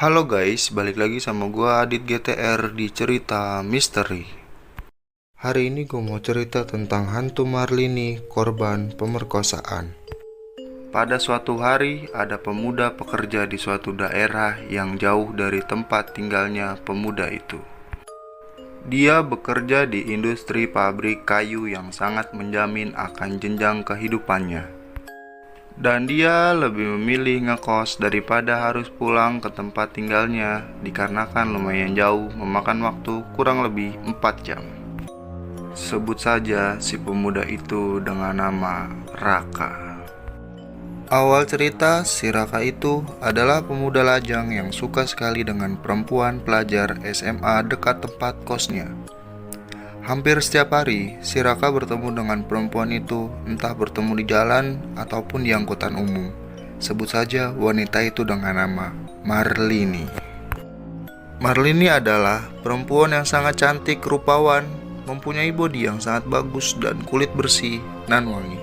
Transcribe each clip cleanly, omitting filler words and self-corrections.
Halo guys, balik lagi sama gua Adit GTR di cerita misteri. Hari ini gua mau cerita tentang hantu Marlini, korban pemerkosaan. Pada suatu hari, ada pemuda pekerja di suatu daerah yang jauh dari tempat tinggalnya pemuda itu. Dia bekerja di industri pabrik kayu yang sangat menjamin akan jenjang kehidupannya. Dan dia lebih memilih ngekos daripada harus pulang ke tempat tinggalnya dikarenakan lumayan jauh, memakan waktu kurang lebih 4 jam. Sebut saja si pemuda itu dengan nama Raka. Awal cerita, si Raka itu adalah pemuda lajang yang suka sekali dengan perempuan pelajar SMA dekat tempat kosnya. Hampir setiap hari, si Raka bertemu dengan perempuan itu, entah bertemu di jalan ataupun di angkutan umum. Sebut saja wanita itu dengan nama Marlini. Marlini adalah perempuan yang sangat cantik, rupawan, mempunyai bodi yang sangat bagus dan kulit bersih nan wangi.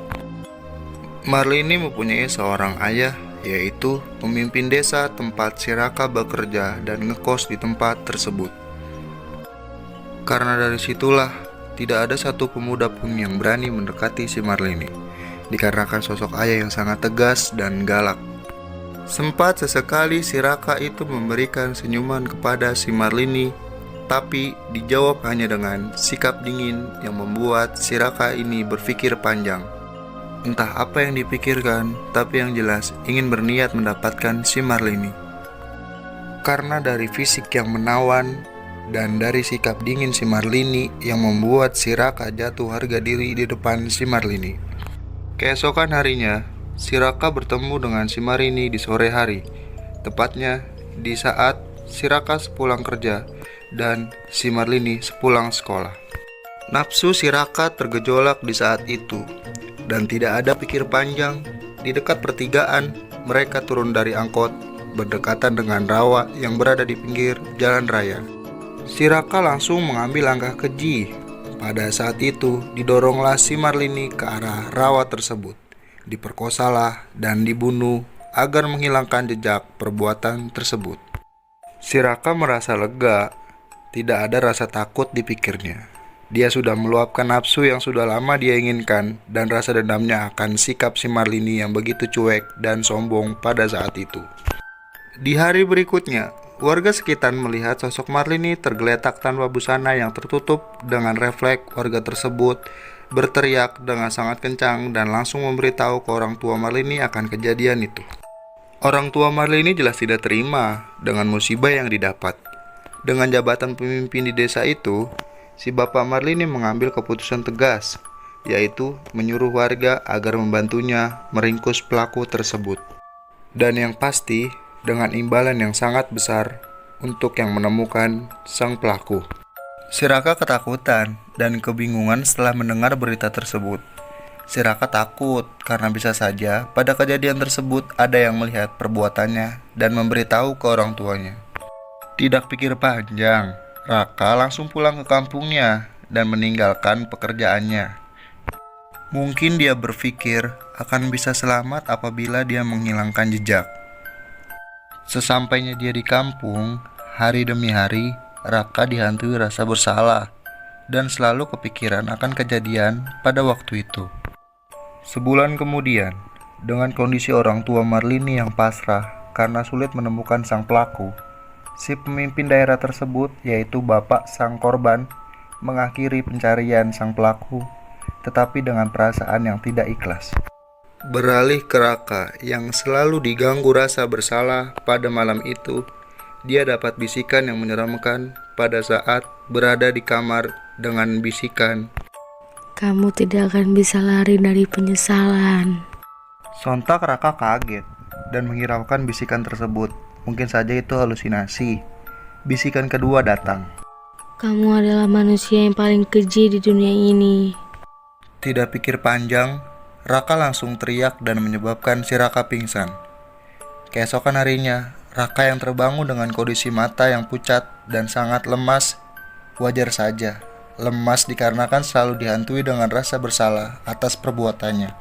Marlini mempunyai seorang ayah, yaitu pemimpin desa tempat si Raka bekerja dan ngekos di tempat tersebut. Karena dari situlah tidak ada satu pemuda pun yang berani mendekati si Marlini, dikarenakan sosok ayah yang sangat tegas dan galak. Sempat sesekali si Raka itu memberikan senyuman kepada si Marlini, tapi dijawab hanya dengan sikap dingin yang membuat si Raka ini berpikir panjang. Entah apa yang dipikirkan, tapi yang jelas ingin berniat mendapatkan si Marlini. Karena dari fisik yang menawan dan dari sikap dingin si Marlini yang membuat si Raka jatuh harga diri di depan si Marlini. Keesokan harinya, si Raka bertemu dengan si Marlini di sore hari, tepatnya di saat si Raka sepulang kerja dan si Marlini sepulang sekolah. Nafsu si Raka tergejolak di saat itu, dan tidak ada pikir panjang. Di dekat pertigaan, mereka turun dari angkot berdekatan dengan rawa yang berada di pinggir jalan raya. Si Raka langsung mengambil langkah keji. Pada saat itu, didoronglah si Marlini ke arah rawa tersebut. Diperkosalah dan dibunuh agar menghilangkan jejak perbuatan tersebut. Si Raka merasa lega, tidak ada rasa takut di pikirnya. Dia sudah meluapkan nafsu yang sudah lama dia inginkan dan rasa dendamnya akan sikap si Marlini yang begitu cuek dan sombong pada saat itu. Di hari berikutnya, warga sekitar melihat sosok Marlini tergeletak tanpa busana yang tertutup. Dengan refleks, warga tersebut berteriak dengan sangat kencang dan langsung memberitahu ke orang tua Marlini akan kejadian itu. Orang tua Marlini jelas tidak terima dengan musibah yang didapat. Dengan jabatan pemimpin di desa itu, si bapak Marlini mengambil keputusan tegas, yaitu menyuruh warga agar membantunya meringkus pelaku tersebut. Dan yang pasti, dengan imbalan yang sangat besar untuk yang menemukan sang pelaku. Si Raka ketakutan dan kebingungan setelah mendengar berita tersebut. Si Raka takut karena bisa saja pada kejadian tersebut ada yang melihat perbuatannya dan memberitahu ke orang tuanya. Tidak pikir panjang, Raka langsung pulang ke kampungnya dan meninggalkan pekerjaannya. Mungkin dia berpikir akan bisa selamat apabila dia menghilangkan jejak. Sesampainya dia di kampung, hari demi hari, Raka dihantui rasa bersalah dan selalu kepikiran akan kejadian pada waktu itu. Sebulan kemudian, dengan kondisi orang tua Marlini yang pasrah karena sulit menemukan sang pelaku, si pemimpin daerah tersebut, yaitu bapak sang korban, mengakhiri pencarian sang pelaku, tetapi dengan perasaan yang tidak ikhlas. Beralih ke Raka yang selalu diganggu rasa bersalah pada malam itu, dia dapat bisikan yang menyeramkan pada saat berada di kamar dengan bisikan, "Kamu tidak akan bisa lari dari penyesalan." Sontak Raka kaget dan menghiraukan bisikan tersebut. Mungkin saja itu halusinasi. Bisikan kedua datang. "Kamu adalah manusia yang paling keji di dunia ini." Tidak pikir panjang, Raka langsung teriak dan menyebabkan si Raka pingsan. Keesokan harinya, Raka yang terbangun dengan kondisi mata yang pucat dan sangat lemas. Wajar saja, lemas dikarenakan selalu dihantui dengan rasa bersalah atas perbuatannya.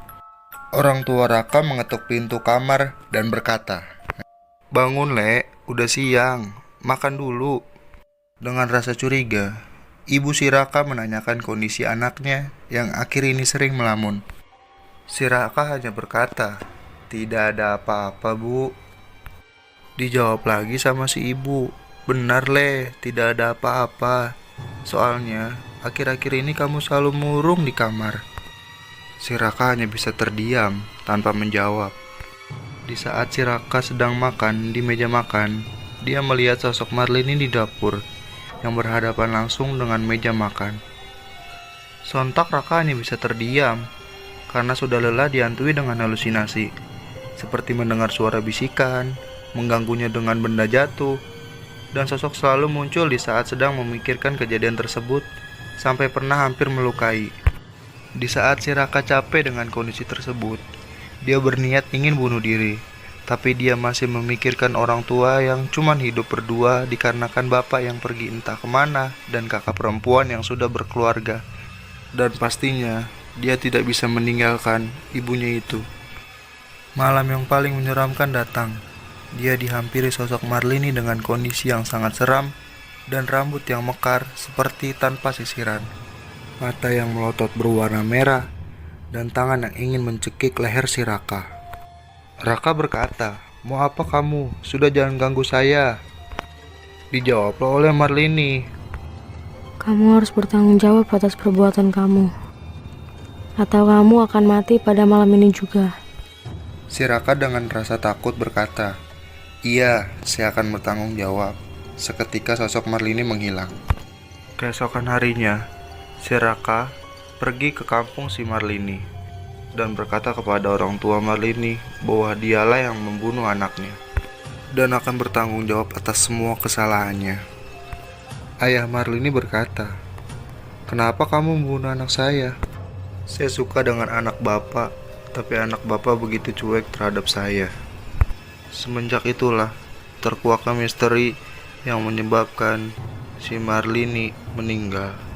Orang tua Raka mengetuk pintu kamar dan berkata, "Bangun, Lek. Udah siang, makan dulu. Dengan rasa curiga, ibu si Raka menanyakan kondisi anaknya yang akhir ini sering melamun. Si Raka hanya berkata, "Tidak ada apa-apa, Bu." Dijawab lagi sama si ibu, "Benar, Le, tidak ada apa-apa. Soalnya, akhir-akhir ini kamu selalu murung di kamar." Si Raka hanya bisa terdiam tanpa menjawab. Di saat si Raka sedang makan di meja makan, dia melihat sosok Marlini di dapur yang berhadapan langsung dengan meja makan. Sontak Raka hanya bisa terdiam karena sudah lelah dihantui dengan halusinasi, seperti mendengar suara bisikan, mengganggunya dengan benda jatuh, dan sosok selalu muncul di saat sedang memikirkan kejadian tersebut sampai pernah hampir melukai. Di saat si Raka capek dengan kondisi tersebut, dia berniat ingin bunuh diri. Tapi dia masih memikirkan orang tua yang cuman hidup berdua dikarenakan bapak yang pergi entah kemana dan kakak perempuan yang sudah berkeluarga. Dan pastinya dia tidak bisa meninggalkan ibunya itu. Malam yang paling menyeramkan datang. Dia dihampiri sosok Marlini dengan kondisi yang sangat seram dan rambut yang mekar seperti tanpa sisiran. Mata yang melotot berwarna merah dan tangan yang ingin mencekik leher si Raka. Raka berkata, "Mau apa kamu? Sudah jangan ganggu saya." Dijawablah oleh Marlini, Kamu harus bertanggung jawab atas perbuatan kamu. Atau kamu akan mati pada malam ini juga. Si Raka dengan rasa takut berkata, "Iya, saya akan bertanggung jawab." Seketika sosok Marlini menghilang. Keesokan harinya, si Raka pergi ke kampung si Marlini dan berkata kepada orang tua Marlini bahwa dialah yang membunuh anaknya dan akan bertanggung jawab atas semua kesalahannya. Ayah Marlini berkata, "Kenapa kamu membunuh anak saya? Saya suka dengan anak bapak, tapi anak bapak begitu cuek terhadap saya." Semenjak itulah terkuaknya misteri yang menyebabkan si Marlini meninggal.